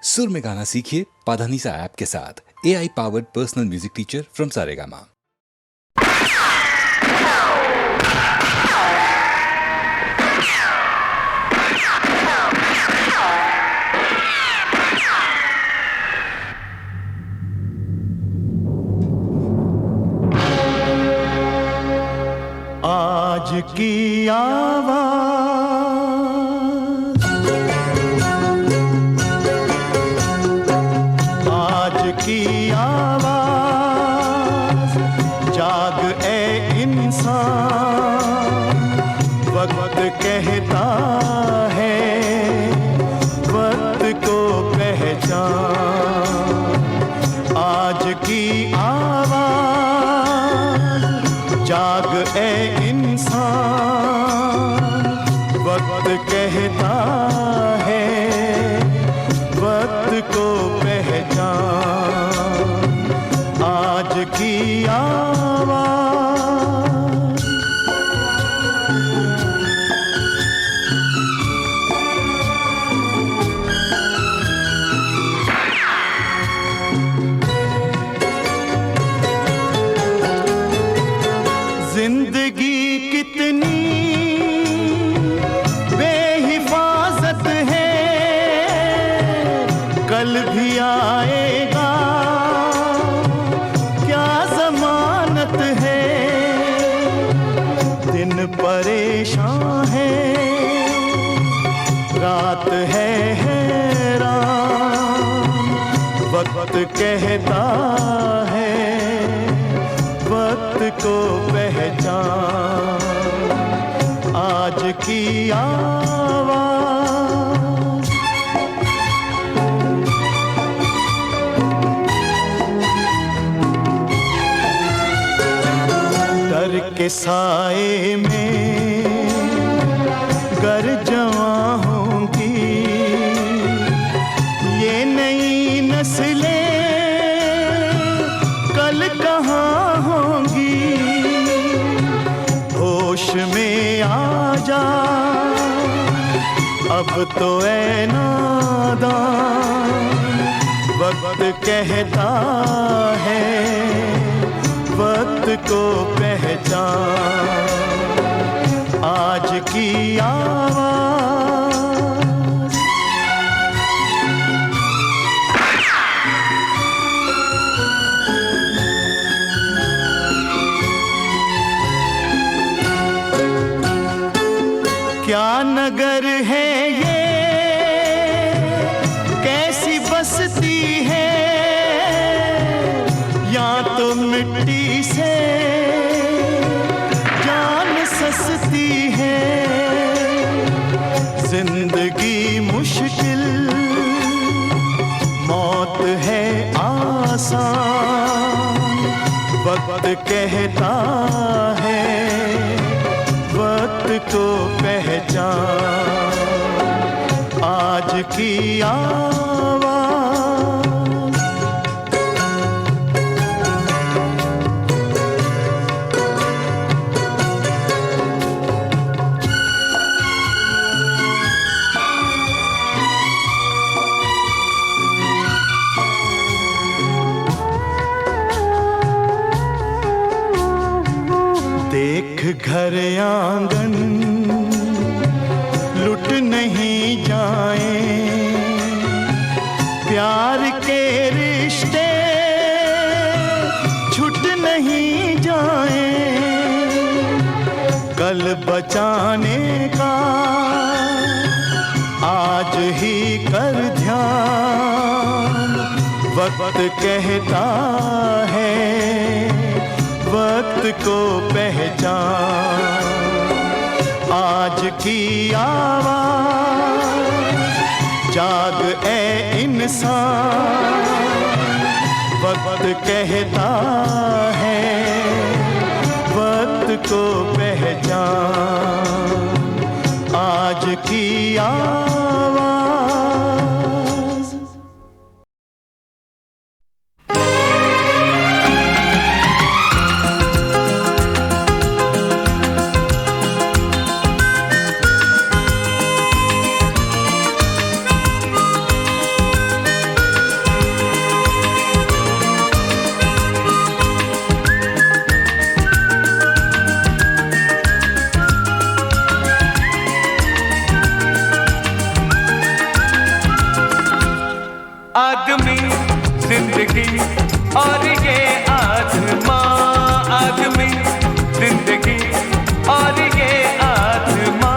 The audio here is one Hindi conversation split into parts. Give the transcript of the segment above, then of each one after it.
सुर में गाना सीखिए पाधानीसा ऐप के साथ। AI powered personal music teacher from Saregama. आज की आवाज़, आज की आवाज़, जाग ए इंसान। वक्त कहता है वक्त को पहचान। आज की आवाज़, जाग ए इंसान। वक्त कहता है वक्त को पहचान। आज की आवाज़, जिंदगी कितनी बेहिफाजत है, कल भी आएगा क्या जमानत है। दिन परेशान है, रात है हैरान। वक्त कहता है वक्त को पहचान। आज की आवाज़, डर के साए में गर जवां होंगी, ये नई नस्लें कल कहाँ होंगी। होश में आ जा अब तो ऐ नादान। वक्त कहता है वक्त को पहचान। आज की आवाज़, क्या नगर है ये, कैसी बस्ती है। या तो मिट्टी से जान सस्ती है। जिंदगी मुश्किल, मौत है आसान। वक्त कहता है वक्त को पहचान। आज की आवाज़, देख घर आंगन लुट नहीं जाए। प्यार के रिश्ते छूट नहीं जाए। कल बचाने का आज ही कर ध्यान। वक्त कहता है वक्त को पहचान। आज की आवाज़, जाग ए इंसान। वक्त कहता है वक्त को पहचान। आज की आवाज़, आदमी जिंदगी और ये आत्मा, आदमी जिंदगी और ये आत्मा,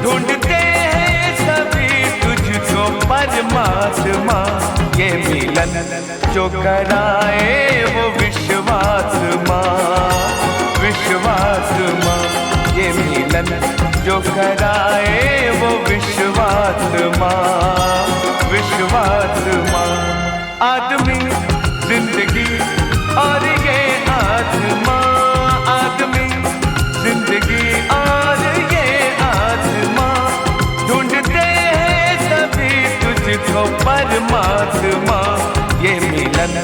ढूंढते हैं सभी तुझको परमात्मा। ये मिलन जो कराए वो विश्वात्मा, विश्वात्मा। ये मिलन जो कराए वो विश्वात्मा, विश्वात्मा। आदमी जिंदगी और ये आत्मा, आदमी जिंदगी और ये आत्मा, ढूंढते हैं सभी तुझको परमात्मा। ये मिलन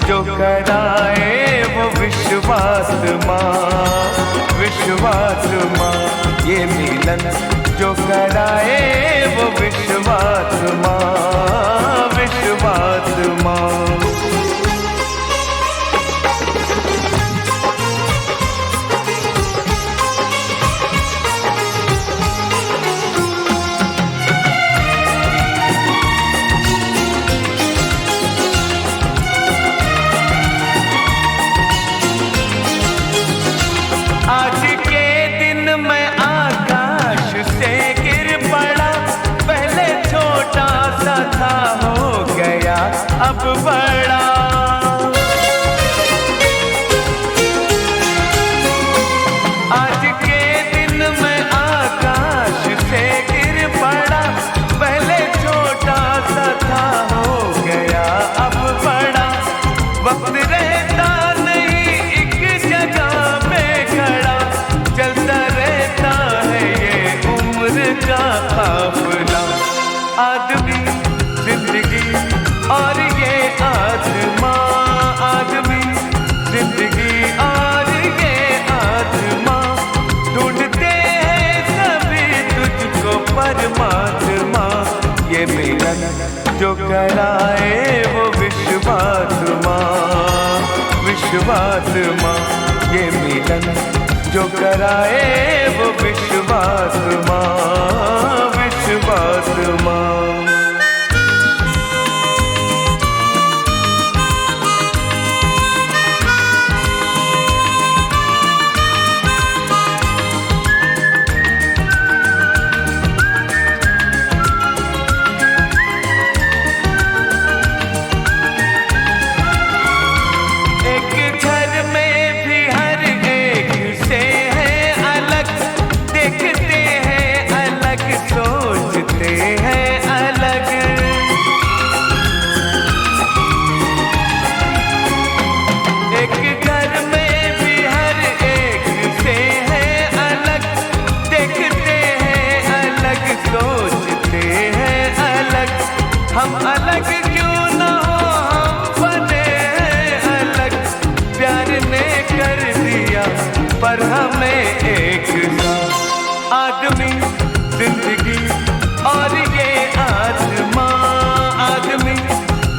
जो कराए वो विश्वात्मा, विश्वात्मा। ये मिलन जो कराए वो विश्वात्मा, विश्वात्मा। आज के दिन मैं आकाश से गिर पड़ा, पहले छोटा सा था हो गया अब बड़ा। आज के दिन मैं आकाश से गिर पड़ा, पहले छोटा सा था हो गया अब बड़ा। वक्त रहता नहीं एक जगह पे खड़ा, चलता रहता है ये उम्र का काफिला। आदमी जिंदगी और ये आत्मा, आदमी जिंदगी और ये आत्मा, ढूंढते हैं सभी तुझको परमात्मा। ये मिलन जो कराए वो विश्वात्मा, विश्वात्मा। ये मिलन जो कराए वो विश्वात्मा, विश्वात्मा। एक घर में भी हर एक से है अलग, देखते हैं अलग, सोचते हैं अलग। एक घर में भी हर एक से है अलग, देखते हैं अलग, सोचते हैं अलग। हम अलग क्यों ना हो, हम बने हैं अलग, प्यार ने कर दिया पर हमें एक सा। आदमी जिंदगी और ये आत्मा, आदमी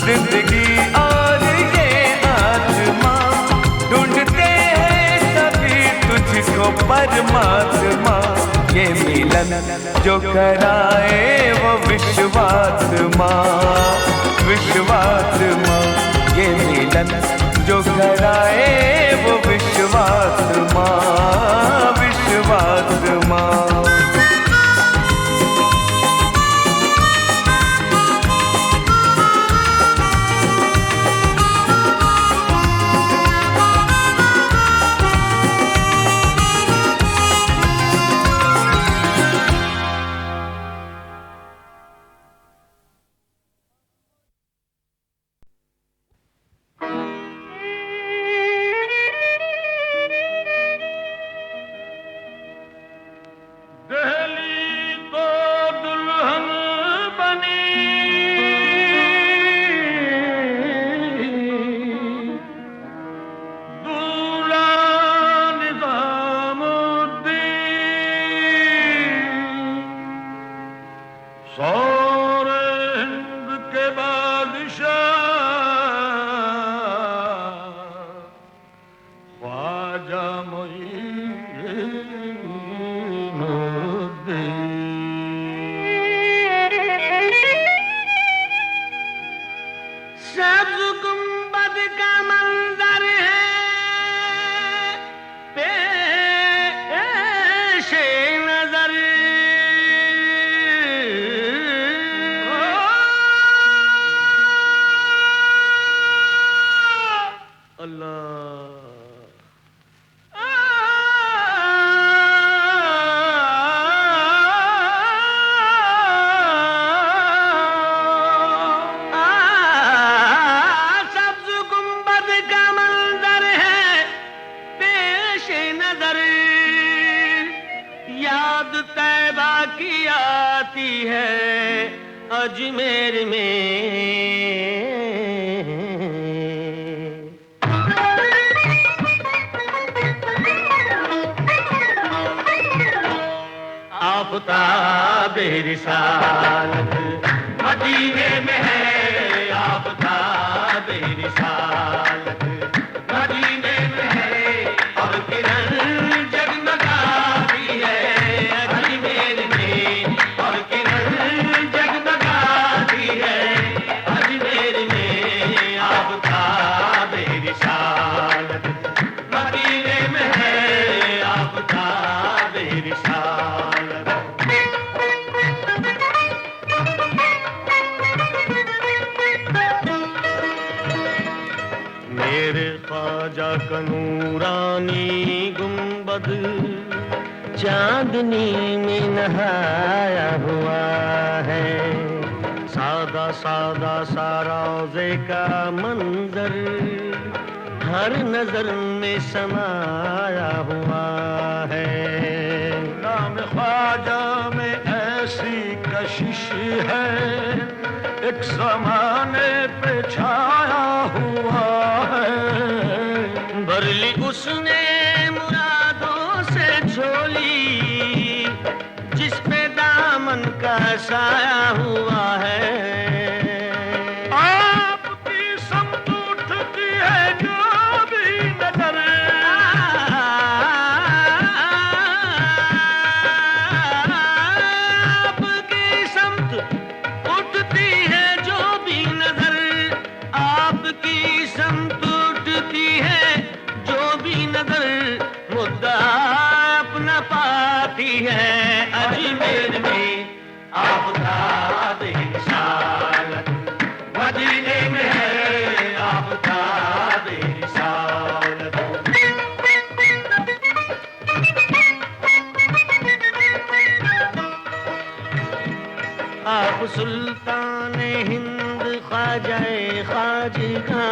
जिंदगी और ये आत्मा, ढूंढते हैं सभी तुझको परमात्मा। ये मिलन जो कराए वो विश्वात्मा, विश्वात्मा। ये मिलन जो कराए वो विश्वात्मा, विश्वात्मा। सब्ज गुंबद का मंजर है पेश नजर। सब्ज गुंबद का मंजर है पेश नजर। याद तैबा की आती है अजमेर में। आफ़ताबे रिसालत मदीने में है। आफ़ताबे रिसालत मदीने में है और किरण जगमगाती है अजमेर में। और किरण जगमगाती है अजमेर में। आफ़ताबे रिसालत मदीने में है। आफ़ताबे रिसालत। मेरे ख्वाजा का नूरानी गुंबद चांदनी में नहाया हुआ है। सादा सादा सा रोज़े का मंजर हर नजर में समाया हुआ है। नाम ख्वाजा में ऐसी कशिश है एक ज़माने पे छाया हुआ है। भर ली उसने मुरादों से झोली जिस पे दामन का साया हुआ है। आपकी समत उठती है जो भी नजर। आपकी समत उठती है जो भी नजर। आपकी समत उठती है जो भी नजर। मुद्दा अपना पाती है अजमेर में। आफ़ताबे रिसालत मदीने में है। आफ़ताबे रिसालत। आप सुल्तान हिंद ख्वाजाए ख्वाजगा।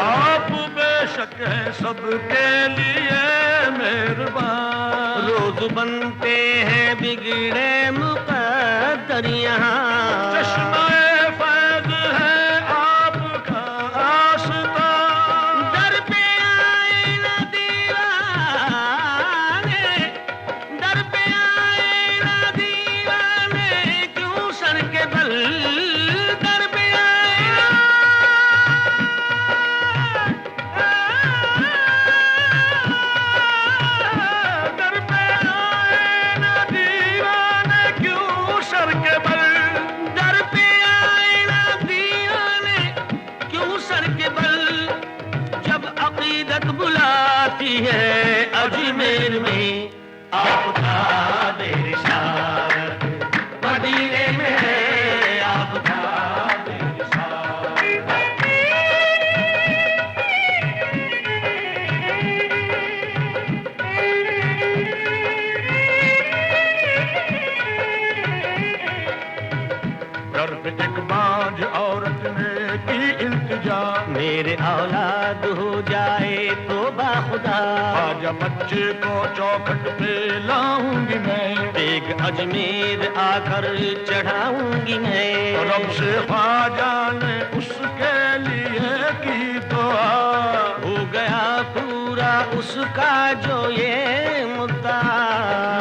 आप बेशक है सबके लिए मेहरबान। रोज बनते हैं बिगड़े मुक़द्दर यहाँ। चश्मे फैज़ है आपका आस्था। दर पे आए न दीवाने। दर पे आए न दीवाने क्यों सर के बल। दर पे आए दर पे आए न दीवाने क्यों सर के बल। दर पे आए न दीवाने क्यों सर के बल। जब अक़ीदत बुलाती है अजमेर में। आफ़ताबे रिसालत मदीने में है। आफ़ताबे रिसालत। दर पे एक बांझ औरत ने की इल्तिजा। मेरे औलाद हो जाए तो बाखुदा। ख्वाजा बच्चे को चौखट पे लाऊंगी मैं। एक अजमेर आकर चढ़ाऊंगी मैं। रब से ख्वाजा ने उसके लिए की दुआ। हो गया पूरा उसका जो ये मुद्दा।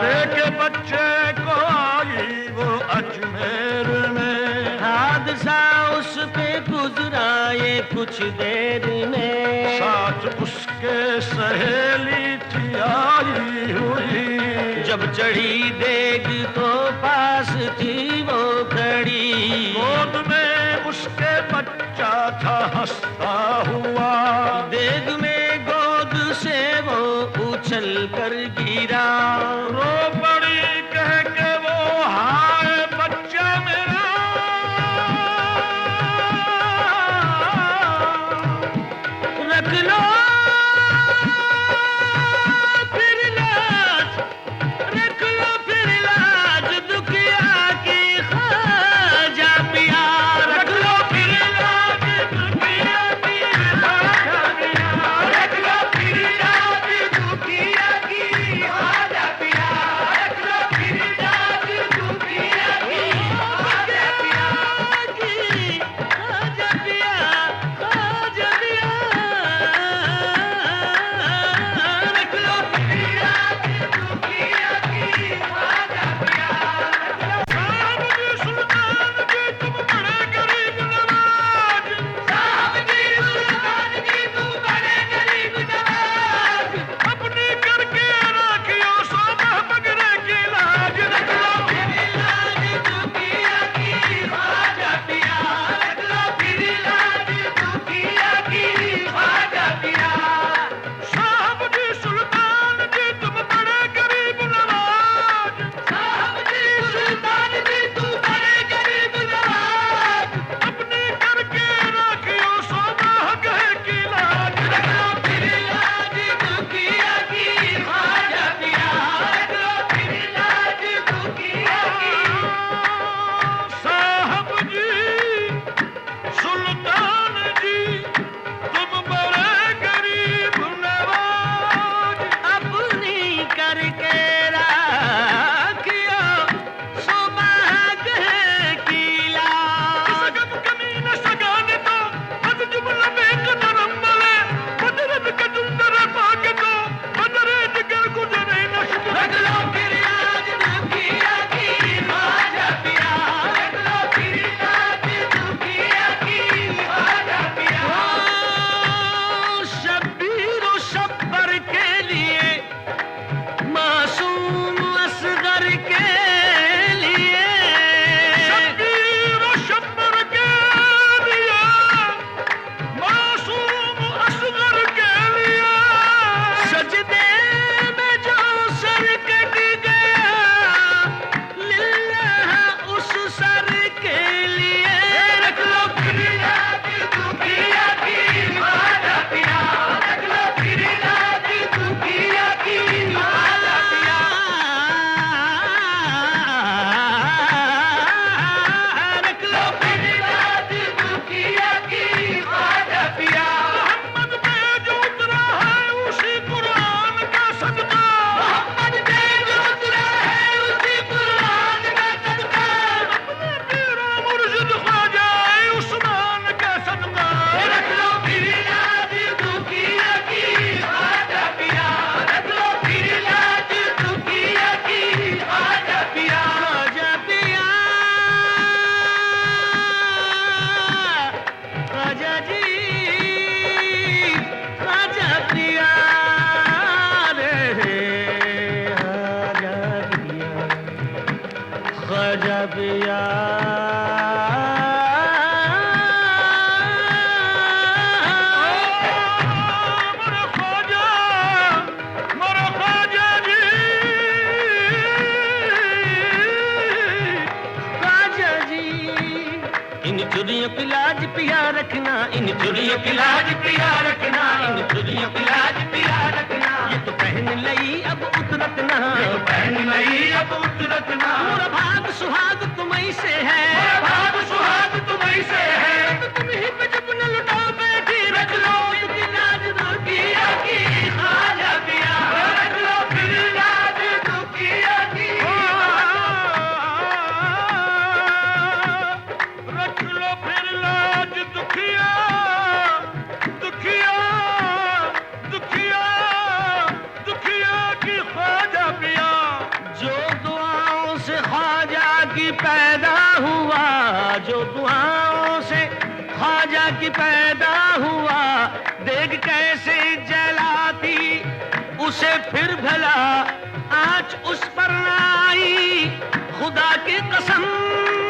लेके बच्चे को आई वो अजमेर में। हादसा उस पे गुजरा ये कुछ देर में। साथ उसके सहेली थी आई हुई। जब चढ़ी देग तो पास थी वो खड़ी। गोद में उसके बच्चा था हंसता हुआ, देग में गोद से वो उछल कर गिरा। रो पड़ी कह के वो हाय बच्चा मेरा, रख लो फिर लाज, रख लो फिर लाज दुखिया की ख्वाजा पिया। रख लो फिर लाज दुखिया की ख्वाजा पिया, रख लो फिर लाज दुखिया की ख्वाजा पिया, रख लो फिर लाज दुखिया की ख्वाजा पिया, ख्वाजा पिया, ख्वाजा पिया। रख लो फिर लाज दुखिया की ख्वाजा पिया। साहब जी सुल्तान जी तुम बड़े गरीब नवाज, साहब जी सुल्तान जी तुम बड़े गरीब नवाज, अपनी करके राखियो सो बगरे की लाज। रख लो फिर लाज दुखिया की ख्वाजा पिया, रख लो फिर लाज दुखिया की ख्वाजा पिया। साहब जी सुल्तान जी तुम बड़े गरीब नवाज, साहब जी सुल्तान जी तुम बड़े गरीब नवाज, अपनी करके राखियो सो बगरे की लाज। रख लो फिर लाज दुखिया की ख्वाजा पिया, रख लो फिर लाज दुखिया की। साहब जी सुल्तान जी तुम बड़े गरीब नवाज, अपनी करके राखियो सुबह की लाज। सगम कमीन सगाने तो बद जुमला में कदरम मले, बदरद का जुंदर पाके तो बदरे जिगर गुजरे न शुक्र। रख लो फिर लाज दुखिया की ख्वाजा पिया, रख लो फिर लाज दुखिया की ख्वाजा पिया। शब्बीर और शब्बर के लिए, मासूम असगर के लिए, शब्बीर और शब्बर के लिए, मासूम असगर के लिए, सजदे में जो सर कट गया, लिल्लाह उस सर के लिए। रख लो फिर लाज दुखिया की ख्वाजा पिया, रख लो फिर लाज दुखिया की ख्वाजा पिया। रख लो फिर लाज दुखिया की ख्वाजा पिया। मोहम्मद पे जो उतरा है उसी कुरान का सदका, मोहम्मद पे जो उतरा है उसी कुरान का सदका, अपने पीरो मुर्शिद ख्वाजा उस्मान का सदका। रख लो फिर लाज दुखिया की ख्वाजा पिया, रख लो फिर लाज दुखिया की ख्वाजा पिया। ख्वाजा पिया, ख्वाजा जी, ख्वाजा पिया रे, ख्वाजा पिया, ख्वाजा पिया। मेरे ख्वाजा जी, ख्वाजा जी, इन चुरियों की लाज पिया रखना, इन चुरियों की लाज पिया रखना, इन चुरियों की लाज पिया रखना। ये तो पहन लई अब उतरत ना, ये तो पहन लई अब उतरत ना। मोरा भाग सुहाग तुम्हीं से है, मोरा भाग सुहाग तुम्हीं से है। तो तुम ही पे जब न लुटाओ बैठी, रख लो इनकी लाज दुखिया की ख्वाजा पिया, रख लो फिर लाज दुखिया की। रख लो फिर लाज दुखिया, दुखिया, दुखिया, दुखिया की ख्वाजा पिया। जो दुआओं से ख्वाजा की पैदा हुआ, जो दुआओं से ख्वाजा की पैदा हुआ, देख कैसे जलाती उसे फिर भला आँच उस पर ना आई, खुदा की कसम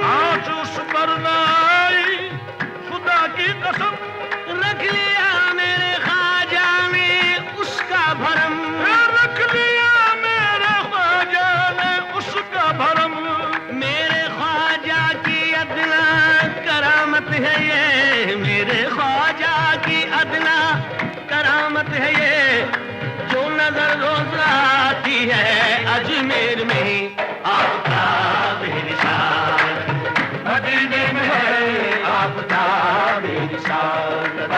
आज उस पर न आई खुदा की कसम। मेरे ख्वाजा की अदना करामत है ये, जो नजर रोज आती है अजमेर में। आफताब रिसालत मदीने में है, आफताब रिसालत।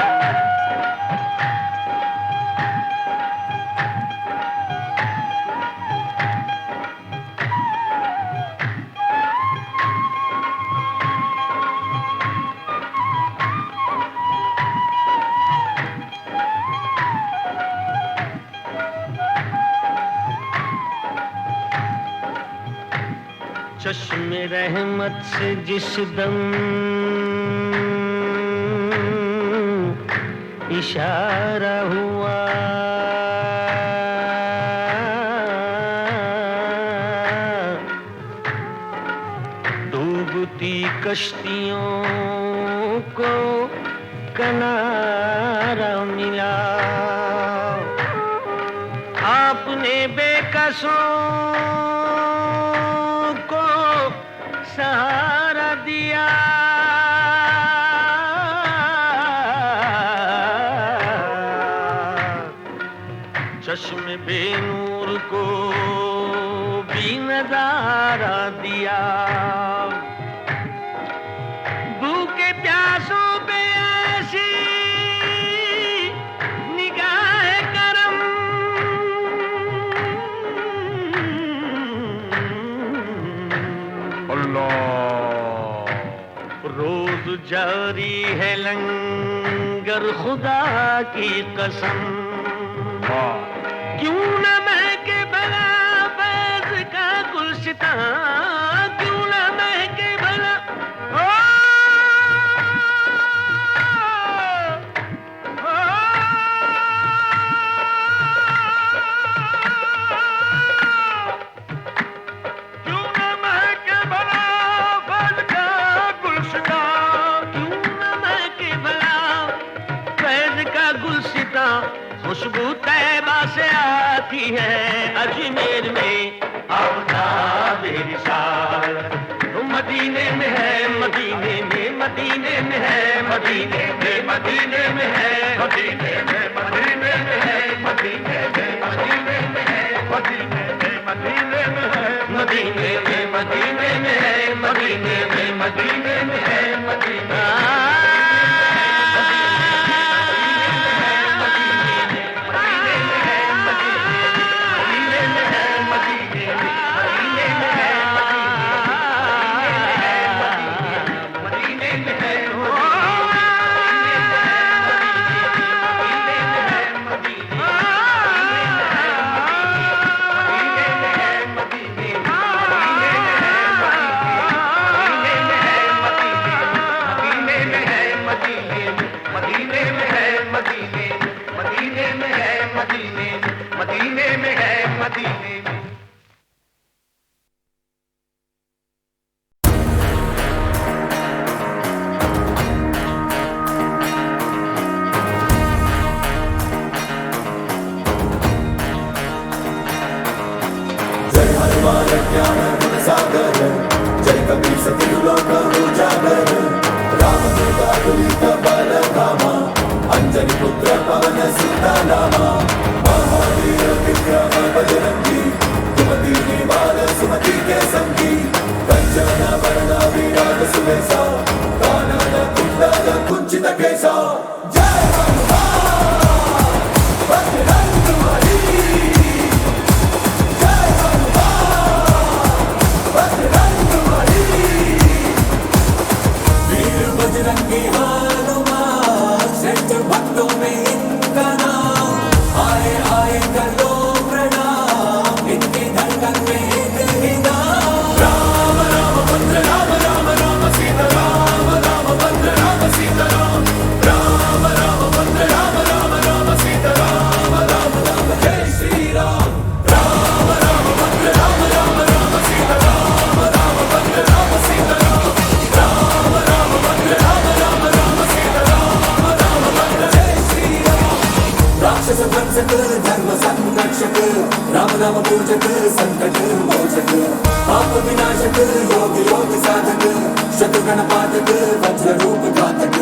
चश्मे रहमत से जिस दम इशारा हुआ, डूबती कश्तियों को किनारा मिला। आपने बेकसों सहारा दिया, चश्मे बेनूर को भी नजारा दिया। भूखे प्यासों पे ऐसी निगाह करम, रोज जारी है लंगर खुदा की कसम। क्यों न महके भला फैज़ का गुलशितां, क्यों न महके भला खुशबू तैबा से आती है अजमेर में। आफताब रिसालत मदीने में है, मदीने में, मदीने में है, मदीने में, मदीने में है, मदीने में, मदीने में है, मदीने में, मदीने में है, मदीने में, मदीने में है, मदीने में, मदीने में है, मदीने में, मदीने में है, मदीने। जय कबीर सतिलोक उजागर, रामदूत बालधामा, अंजनी पुत्र पवन सुता नामा, महावीर विक्रम बजरंगी, सुमति निवार सुमति के संगी, कंचन वरण विराट सुबेसा, कानन कुंडल कुंचित केसा। जय हनुमान बजरंग बली, जय हनुमान बजरंग बली, वीर बजरंगी हनुमान, श्रेष्ठ भक्तों में इनका नाम, आए आए कर लो प्रणाम, इनकी धड़कन में एक ही नाम। राम राम भद्र राम, राम राम सीता राम, राम भद्र राम सीता राम, राम राम भद्र राम, राम राम सीता राम, राम राम जय श्री राम। राम राम भद्र राम, राम राम सीता राम, राम भद्र राम सीता राम, राम राम भद्र राम, राम राम सीता राम, राम भद्र जय श्री राम। राक्षस भक्षक धर्म संरक्षक, राम नाम पूजक संकट मोचक, पाप विनाशक योग योग साधक, शत्रुघ्न पातक वज्र रूप घातक,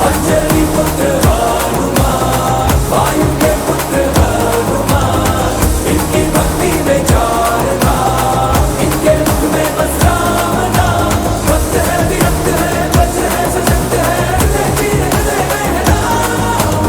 अंजलि पुत्र हनुमान, वायु के पुत्र हनुमान, इनकी भक्ति में चार धाम, इनके मुख में बस राम नाम। भक्त है विरक्त है वज्र है सशक्त है, हृदय चीर हृदय में है नाम।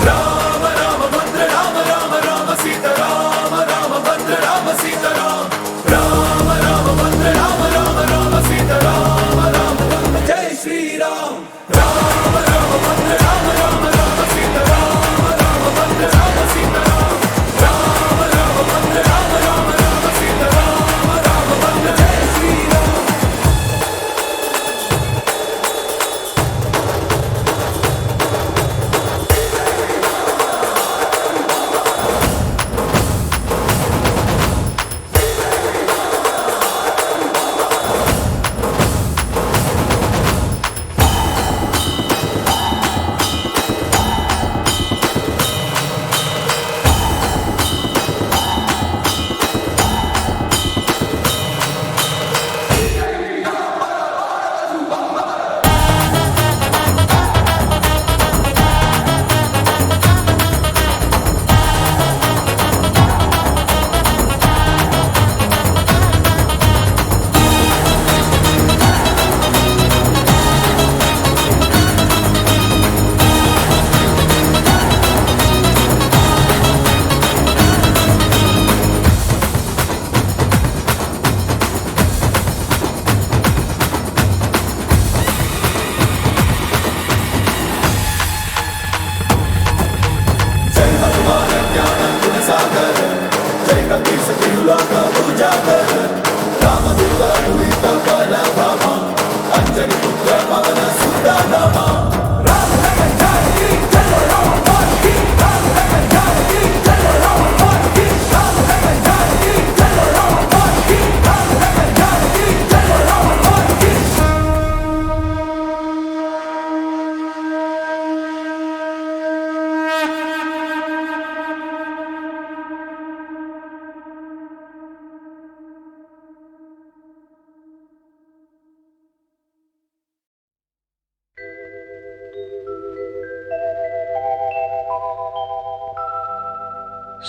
राम राम भद्र राम राम राम सीता राम, राम भद्र राम सीता राम, राम राम भद्र राम राम राम सीता राम, राम राम जय श्री राम। राम राम भद्र राम राम राम सीता राम, राम भद्र राम सीता राम, राम राम भद्र राम राम राम सीता राम, राम भद्र जय श्री राम।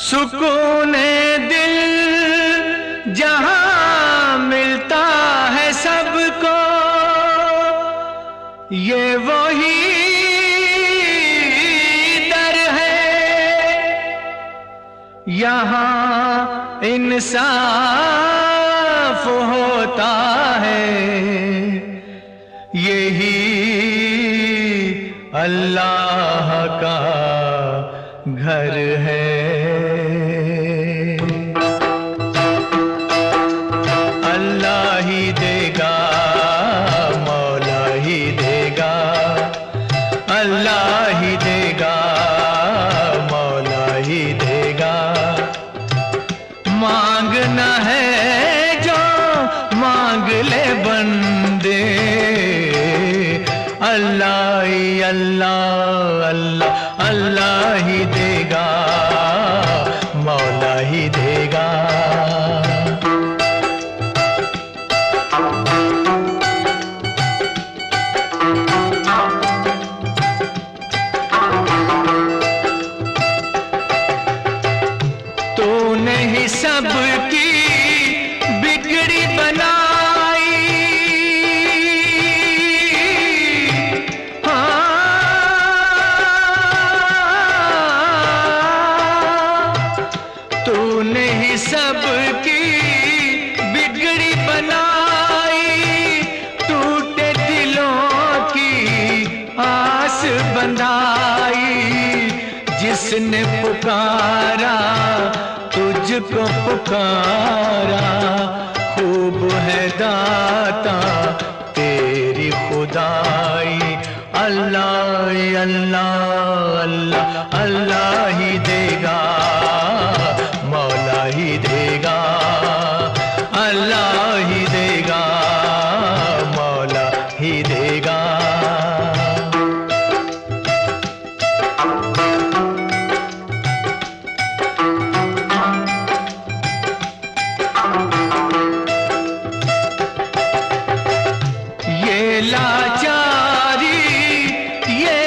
सुकून दिल जहां मिलता है सबको, ये वही दर है। यहाँ इंसाफ होता है, यही अल्लाह का घर है। अल्लाह ही देगा, मौला ही देगा, अल्लाह ही देगा, मौला ही देगा। मांगना है जो मांग ले बंदे, अल्लाह ही अल्लाह अल्लाह अल्लाह ही देगा, मौला ही देगा। तूने ही सबकी बिगड़ी बनाई, तूने ही सबकी बिगड़ी बनाई, टूटे दिलों की आस बंधाई। जिसने पुकारा तुझको पुकारा, खूब है दाता तेरी खुदाई। अल्लाह अल्लाह अल्लाह अल्लाह ही देगा, मौला ही देगा, अल्लाह ही देगा, मौला ही देगा। ये लाचारी ये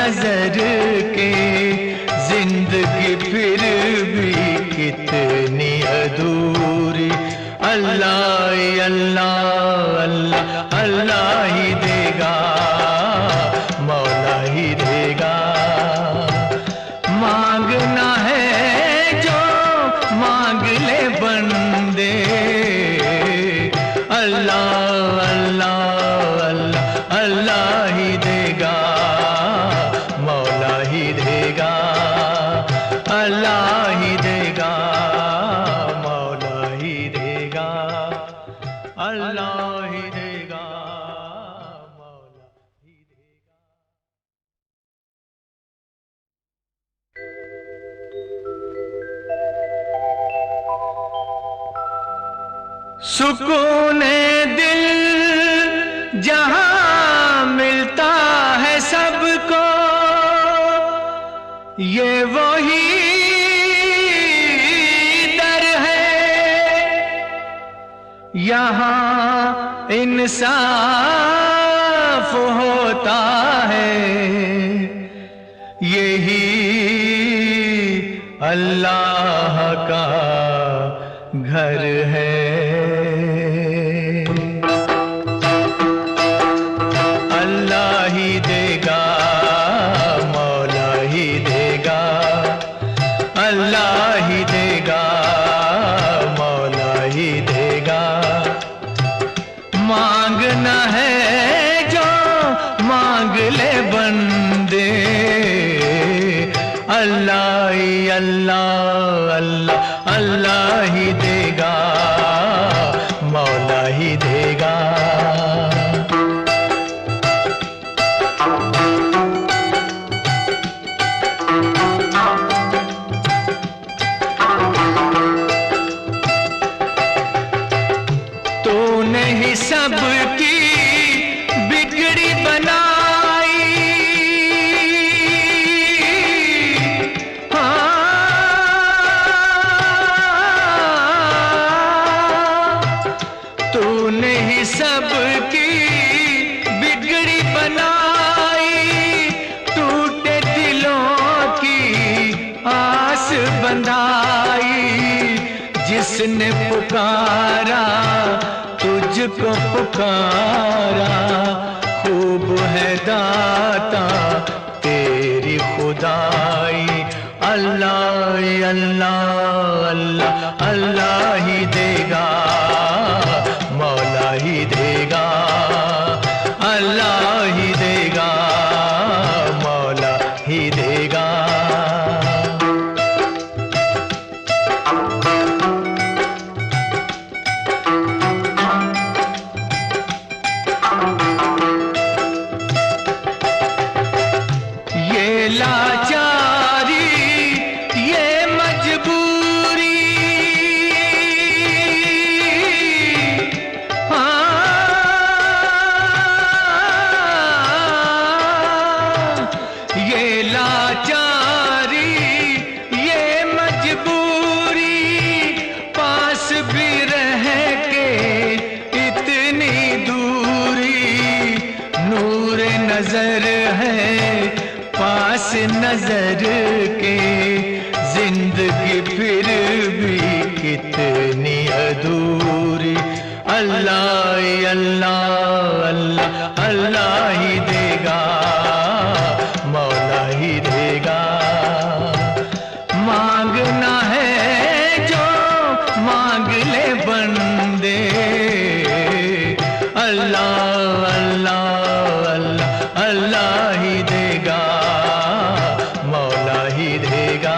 नजर के जिंदगी फिर भी कितनी अधूरी। अल्लाह अल्लाह अल्लाह अल्लाह ही देगा, मौला ही देगा। मांगना है जो मांग ले बंदे, अल्लाह अल्लाह अल्लाह अल्लाह ही देगा, मौला ही देगा, अल्लाह ही देगा, मौला ही देगा, अल्लाह ही देगा, मौला ही देगा। सुकून दिल जहां मिलता है सबको, ये वही दर है। यहाँ इंसाफ होता है, यही अल्लाह का घर है। अल्लाह ही देगा, मौला ही देगा, अल्लाह ही देगा, मौला ही देगा। मांगना है जो मांग ले बंदे, अल्लाह ही अल्लाह अल्लाह अल्लाह ही देगा, मौला ही देगा। तूने ही सबकी बिगड़ी बनाई, तूने ही सबकी बिगड़ी बनाई। टूटे दिलों की आस बंधाई, जिसने पुकारा तुझको पुकारा। खूब है दाता तेरी खुदाई, अल्लाह अल्लाह अल्लाह अल्लाह ही देगा, मौला ही देगा, अल्लाह ही देगा, मौला ही देगा। ये लाचारी ये मजबूरी, ये लाचारी ये मजबूरी। पास भी रह के इतनी दूरी, नूर नजर है पास नजर के, जिंदगी फिर भी कितनी अधूरी। अल्लाह अल्लाह अल्लाह अल्लाह ही देगा, मौला ही देगा। मांगना है जो मांग ले बंदे, अल्लाह अल्लाह अल्लाह अल्लाह ही देगा, मौला ही देगा,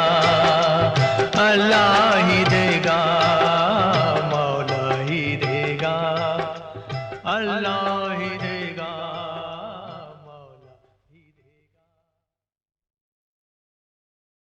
अल्लाह ही देगा, मौला ही देगा, अल्लाह ही देगा।